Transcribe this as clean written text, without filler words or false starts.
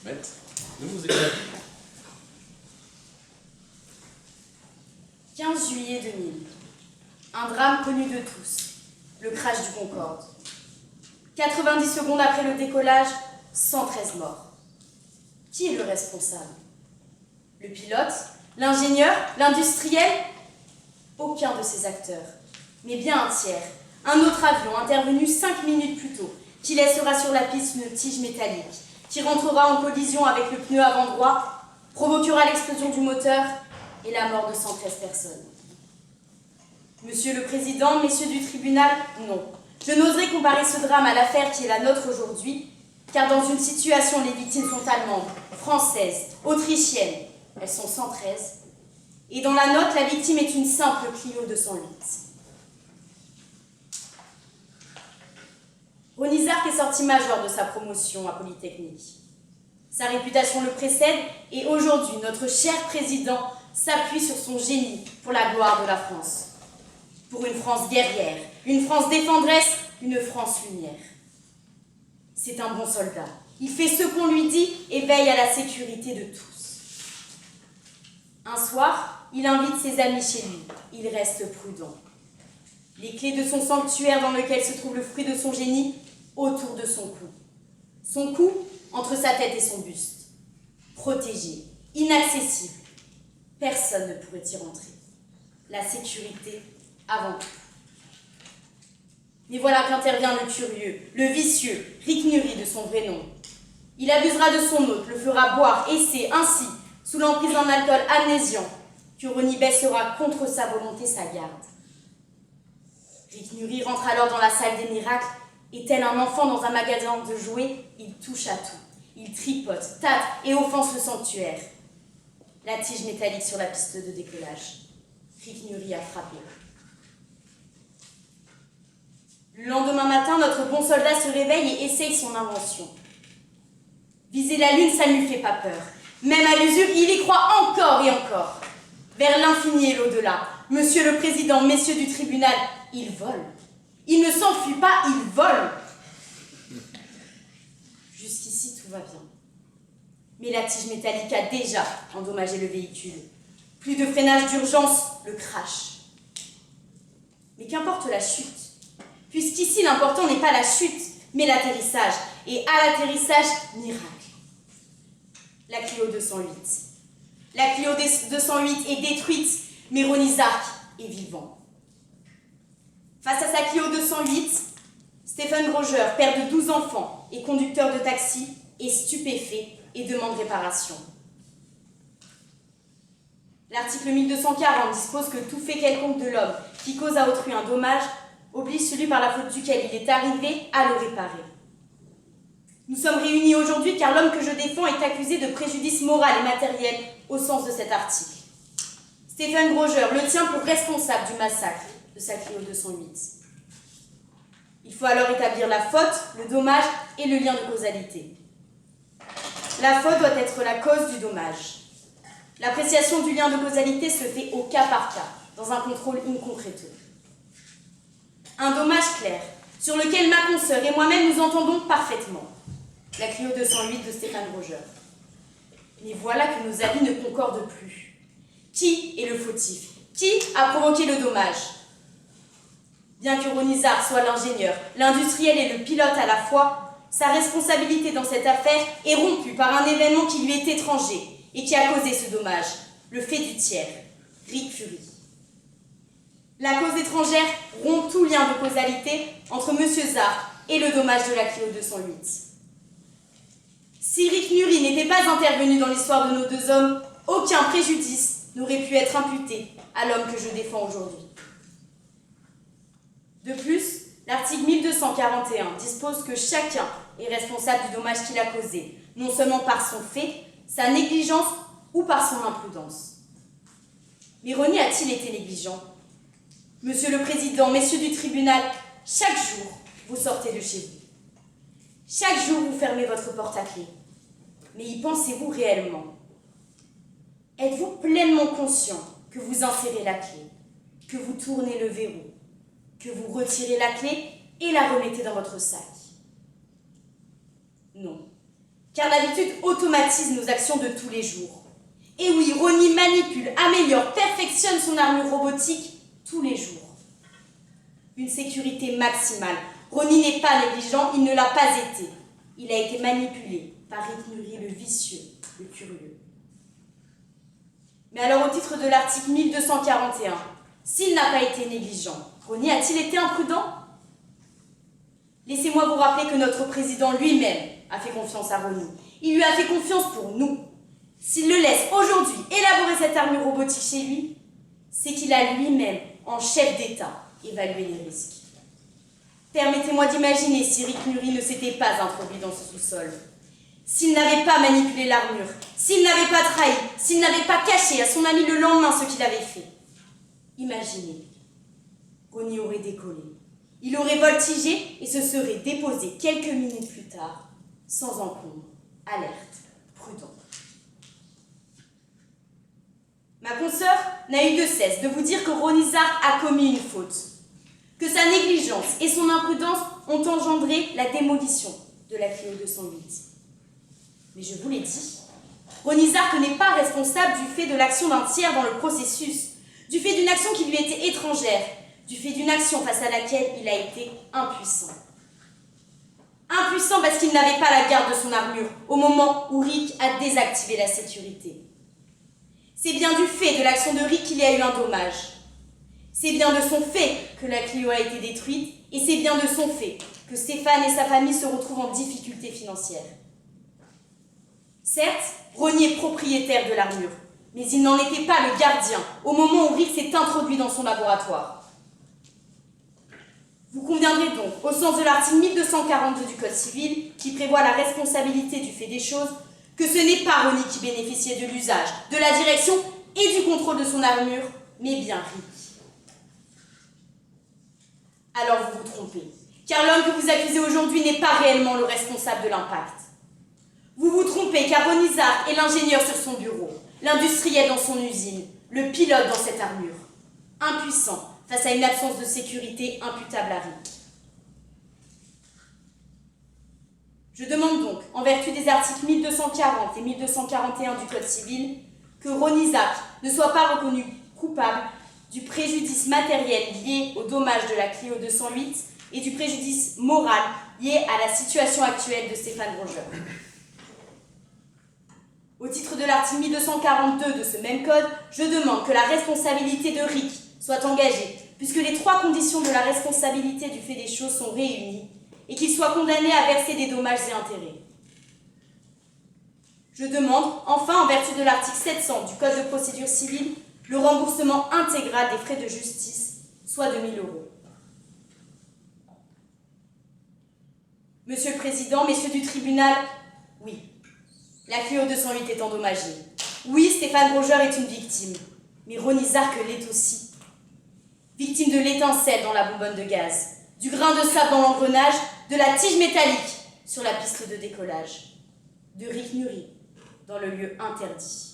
Maître, nous vous écoutons. 15 juillet 2000. Un drame connu de tous, le crash du Concorde. 90 secondes après le décollage, 113 morts. Qui est le responsable? Le pilote? L'ingénieur? L'industriel? Aucun de ces acteurs, mais bien un tiers. Un autre avion intervenu 5 minutes plus tôt, qui laissera sur la piste une tige métallique, qui rentrera en collision avec le pneu avant droit, provoquera l'explosion du moteur et la mort de 113 personnes. Monsieur le Président, messieurs du tribunal, non. Je n'oserais comparer ce drame à l'affaire qui est la nôtre aujourd'hui, car dans une situation, les victimes sont allemandes, françaises, autrichiennes, elles sont 113, et dans la nôtre, la victime est une simple Clio 208. Rony Zark est sorti major de sa promotion à Polytechnique. Sa réputation le précède et aujourd'hui, notre cher président s'appuie sur son génie pour la gloire de la France. Pour une France guerrière, une France défendresse, une France lumière. C'est un bon soldat. Il fait ce qu'on lui dit et veille à la sécurité de tous. Un soir, il invite ses amis chez lui. Il reste prudent. Les clés de son sanctuaire dans lequel se trouve le fruit de son génie autour de son cou. Son cou entre sa tête et son buste. Protégé, inaccessible. Personne ne pourrait y rentrer. La sécurité avant tout. Mais voilà qu'intervient le curieux, le vicieux, Rick Nury de son vrai nom. Il abusera de son hôte, le fera boire, et c'est ainsi, sous l'emprise d'un alcool amnésiant, que Rony baissera contre sa volonté sa garde. Rick Nury rentre alors dans la salle des miracles, et tel un enfant dans un magasin de jouets, il touche à tout. Il tripote, tâte et offense le sanctuaire. La tige métallique sur la piste de décollage. Rick Nury a frappé. Le lendemain matin, notre bon soldat se réveille et essaye son invention. Viser la lune, ça ne lui fait pas peur. Même à l'usure, il y croit encore et encore. Vers l'infini et l'au-delà, monsieur le président, messieurs du tribunal, il vole. Il ne s'enfuit pas, il vole. Jusqu'ici, tout va bien. Mais la tige métallique a déjà endommagé le véhicule. Plus de freinage d'urgence, le crash. Mais qu'importe la chute, puisqu'ici l'important n'est pas la chute, mais l'atterrissage. Et à l'atterrissage, miracle. La Clio 208. La Clio 208 est détruite, mais Rony Zark est vivant. Face à sa Clio 208, Stephen Groger, père de 12 enfants et conducteur de taxi, est stupéfait et demande réparation. L'article 1240 dispose que tout fait quelconque de l'homme qui cause à autrui un dommage oblige celui par la faute duquel il est arrivé à le réparer. Nous sommes réunis aujourd'hui car l'homme que je défends est accusé de préjudice moral et matériel au sens de cet article. Stephen Groger le tient pour responsable du massacre de sa Clio 208. Il faut alors établir la faute, le dommage et le lien de causalité. La faute doit être la cause du dommage. L'appréciation du lien de causalité se fait au cas par cas, dans un contrôle in concreto. Un dommage clair, sur lequel ma consoeur et moi-même nous entendons parfaitement. La Clio 208 de Stephen Groger. Mais voilà que nos avis ne concordent plus. Qui est le fautif? Qui a provoqué le dommage? Bien que Rony Zark soit l'ingénieur, l'industriel et le pilote à la fois, sa responsabilité dans cette affaire est rompue par un événement qui lui est étranger et qui a causé ce dommage, le fait du tiers, Rick Fury. La cause étrangère rompt tout lien de causalité entre M. Zark et le dommage de la Clio 208. Si Rick Nury n'était pas intervenu dans l'histoire de nos deux hommes, aucun préjudice n'aurait pu être imputé à l'homme que je défends aujourd'hui. De plus, l'article 1241 dispose que chacun est responsable du dommage qu'il a causé, non seulement par son fait, sa négligence ou par son imprudence. Mais Rony a-t-il été négligent? Monsieur le Président, messieurs du tribunal, chaque jour, vous sortez de chez vous. Chaque jour, vous fermez votre porte à clé. Mais y pensez-vous réellement? Êtes-vous pleinement conscient que vous insérez la clé, que vous tournez le verrou, que vous retirez la clé et la remettez dans votre sac? Non. car l'habitude automatise nos actions de tous les jours. Et oui, Ronnie manipule, améliore, perfectionne son armure robotique tous les jours. Une sécurité maximale. Ronnie n'est pas négligent, il ne l'a pas été. Il a été manipulé par Rick Nuri, le vicieux, le curieux. Mais alors, au titre de l'article 1241, s'il n'a pas été négligent, Ronnie a-t-il été imprudent? Laissez-moi vous rappeler que notre président lui-même a fait confiance à Ronnie. Il lui a fait confiance pour nous. S'il le laisse aujourd'hui élaborer cette armure robotique chez lui, c'est qu'il a lui-même, en chef d'État, évalué les risques. Permettez-moi d'imaginer si Rick Nuri ne s'était pas introduit dans ce sous-sol. S'il n'avait pas manipulé l'armure, s'il n'avait pas trahi, s'il n'avait pas caché à son ami le lendemain ce qu'il avait fait. Imaginez, Ronnie aurait décollé. Il aurait voltigé et se serait déposé quelques minutes plus tard, sans encombre, alerte, prudent. Ma consoeur n'a eu de cesse de vous dire que Ronnie Zark a commis une faute, que sa négligence et son imprudence ont engendré la démolition de la Clio 208. Mais je vous l'ai dit, Ronnie Zark n'est pas responsable du fait de l'action d'un tiers dans le processus, du fait d'une action qui lui était étrangère, du fait d'une action face à laquelle il a été impuissant. Impuissant parce qu'il n'avait pas la garde de son armure au moment où Rick a désactivé la sécurité. C'est bien du fait de l'action de Rick qu'il y a eu un dommage. C'est bien de son fait que la Clio a été détruite et c'est bien de son fait que Stéphane et sa famille se retrouvent en difficulté financière. Certes, Ronnie est propriétaire de l'armure, mais il n'en était pas le gardien au moment où Rick s'est introduit dans son laboratoire. Vous conviendrez donc, au sens de l'article 1242 du Code civil, qui prévoit la responsabilité du fait des choses, que ce n'est pas Ronnie qui bénéficiait de l'usage, de la direction et du contrôle de son armure, mais bien Rick. Alors vous vous trompez, car l'homme que vous accusez aujourd'hui n'est pas réellement le responsable de l'impact. Vous vous trompez, car Ronnie Zark est l'ingénieur sur son bureau, l'industriel dans son usine, le pilote dans cette armure, impuissant face à une absence de sécurité imputable à Rick. Je demande donc, en vertu des articles 1240 et 1241 du Code civil, que Ronnie Zark ne soit pas reconnu coupable du préjudice matériel lié au dommage de la Clio 208 et du préjudice moral lié à la situation actuelle de Stéphane Rogeur. Au titre de l'article 1242 de ce même code, je demande que la responsabilité de Rick soit engagée, puisque les trois conditions de la responsabilité du fait des choses sont réunies, et qu'il soit condamné à verser des dommages et intérêts. Je demande, enfin, en vertu de l'article 700 du Code de procédure civile, le remboursement intégral des frais de justice, soit de 1 000 €. Monsieur le Président, messieurs du tribunal, oui, la Clio 208 est endommagée. Oui, Stéphane Rogeur est une victime, mais Ronnie Zark l'est aussi. Victime de l'étincelle dans la bonbonne de gaz, du grain de sable dans l'engrenage, de la tige métallique sur la piste de décollage, de Rick Nuri dans le lieu interdit.